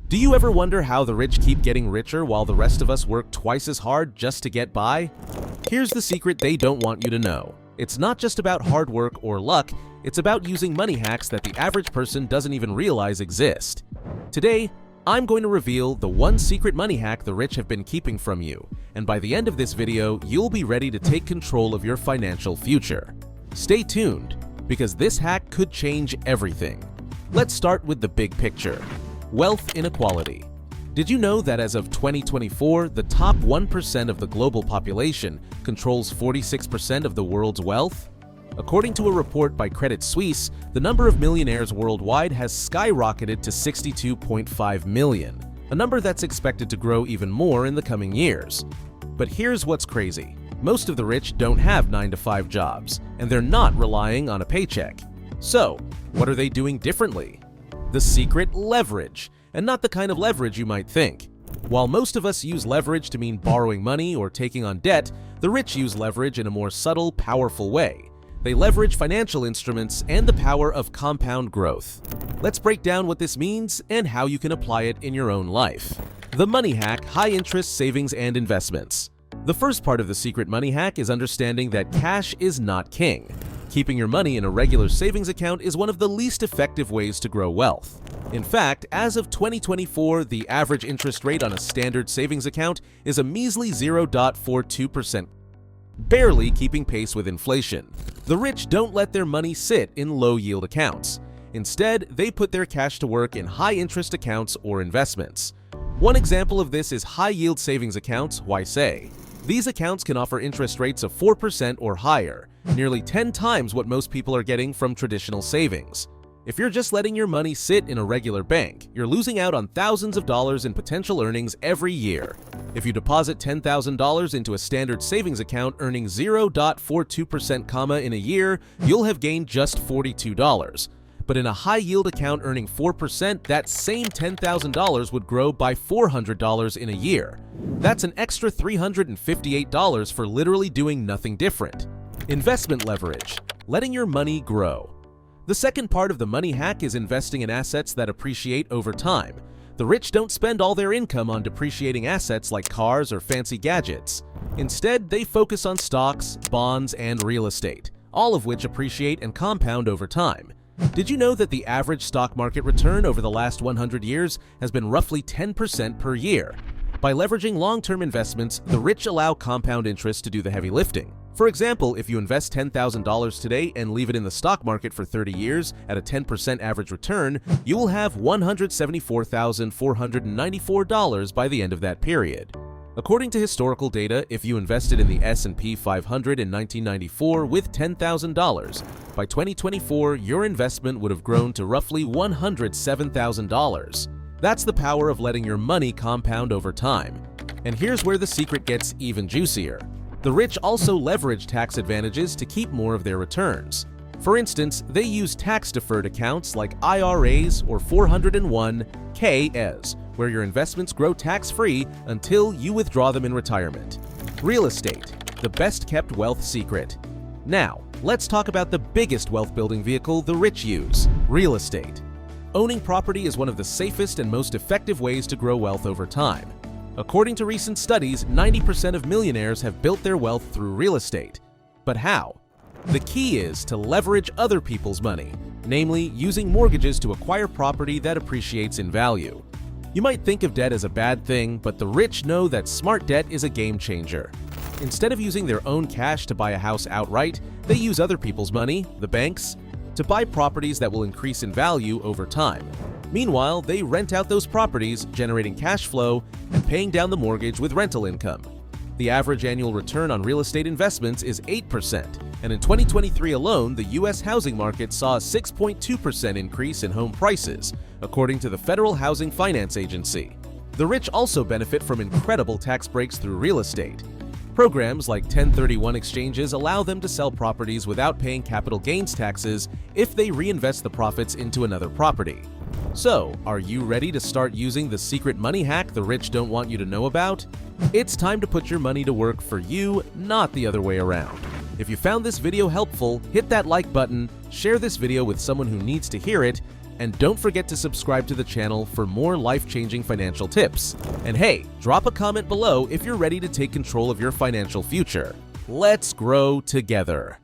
Do you ever wonder how the rich keep getting richer while the rest of us work twice as hard just to get by? Here's the secret they don't want you to know. It's not just about hard work or luck, it's about using money hacks that the average person doesn't even realize exist. Today, I'm going to reveal the one secret money hack the rich have been keeping from you, and by the end of this video, you'll be ready to take control of your financial future. Stay tuned, because this hack could change everything. Let's start with the big picture. Wealth inequality. Did you know that as of 2024, the top 1% of the global population controls 46% of the world's wealth? According to a report by Credit Suisse, the number of millionaires worldwide has skyrocketed to 62.5 million, a number that's expected to grow even more in the coming years. But here's what's crazy. Most of the rich don't have 9-to-5 jobs, and they're not relying on a paycheck. So, what are they doing differently? The secret: leverage, and not the kind of leverage you might think. While most of us use leverage to mean borrowing money or taking on debt, the rich use leverage in a more subtle, powerful way. They leverage financial instruments and the power of compound growth. Let's break down what this means and how you can apply it in your own life. The money hack: high-interest savings and investments. The first part of the secret money hack is understanding that cash is not king. Keeping your money in a regular savings account is one of the least effective ways to grow wealth. In fact, as of 2024, the average interest rate on a standard savings account is a measly 0.42%, barely keeping pace with inflation. The rich don't let their money sit in low-yield accounts. Instead, they put their cash to work in high-interest accounts or investments. One example of this is high-yield savings accounts, YSA. These accounts can offer interest rates of 4% or higher, nearly 10 times what most people are getting from traditional savings. If you're just letting your money sit in a regular bank, you're losing out on thousands of dollars in potential earnings every year. If you deposit $10,000 into a standard savings account earning 0.42% in a year, you'll have gained just $42. But in a high-yield account earning 4%, that same $10,000 would grow by $400 in a year. That's an extra $358 for literally doing nothing different. Investment leverage: letting your money grow. The second part of the money hack is investing in assets that appreciate over time. The rich don't spend all their income on depreciating assets like cars or fancy gadgets. Instead, they focus on stocks, bonds, and real estate, all of which appreciate and compound over time. Did you know that the average stock market return over the last 100 years has been roughly 10% per year? By leveraging long-term investments, the rich allow compound interest to do the heavy lifting. For example, if you invest $10,000 today and leave it in the stock market for 30 years at a 10% average return, you will have $174,494 by the end of that period. According to historical data, if you invested in the S&P 500 in 1994 with $10,000, by 2024, your investment would have grown to roughly $107,000. That's the power of letting your money compound over time. And here's where the secret gets even juicier. The rich also leverage tax advantages to keep more of their returns. For instance, they use tax-deferred accounts like IRAs or 401(k)s, where your investments grow tax-free until you withdraw them in retirement. Real estate: the best-kept wealth secret. Now, let's talk about the biggest wealth-building vehicle the rich use: real estate. Owning property is one of the safest and most effective ways to grow wealth over time. According to recent studies, 90% of millionaires have built their wealth through real estate. But how? The key is to leverage other people's money, namely using mortgages to acquire property that appreciates in value. You might think of debt as a bad thing, but the rich know that smart debt is a game changer. Instead of using their own cash to buy a house outright, they use other people's money, the banks, to buy properties that will increase in value over time. Meanwhile, they rent out those properties, generating cash flow and paying down the mortgage with rental income. The average annual return on real estate investments is 8%, and in 2023 alone, the U.S. housing market saw a 6.2% increase in home prices, according to the Federal Housing Finance Agency. The rich also benefit from incredible tax breaks through real estate. Programs like 1031 exchanges allow them to sell properties without paying capital gains taxes if they reinvest the profits into another property. So, are you ready to start using the secret money hack the rich don't want you to know about? It's time to put your money to work for you, not the other way around. If you found this video helpful, hit that like button, share this video with someone who needs to hear it, And don't forget to subscribe to the channel for more life-changing financial tips. And hey, drop a comment below if you're ready to take control of your financial future. Let's grow together.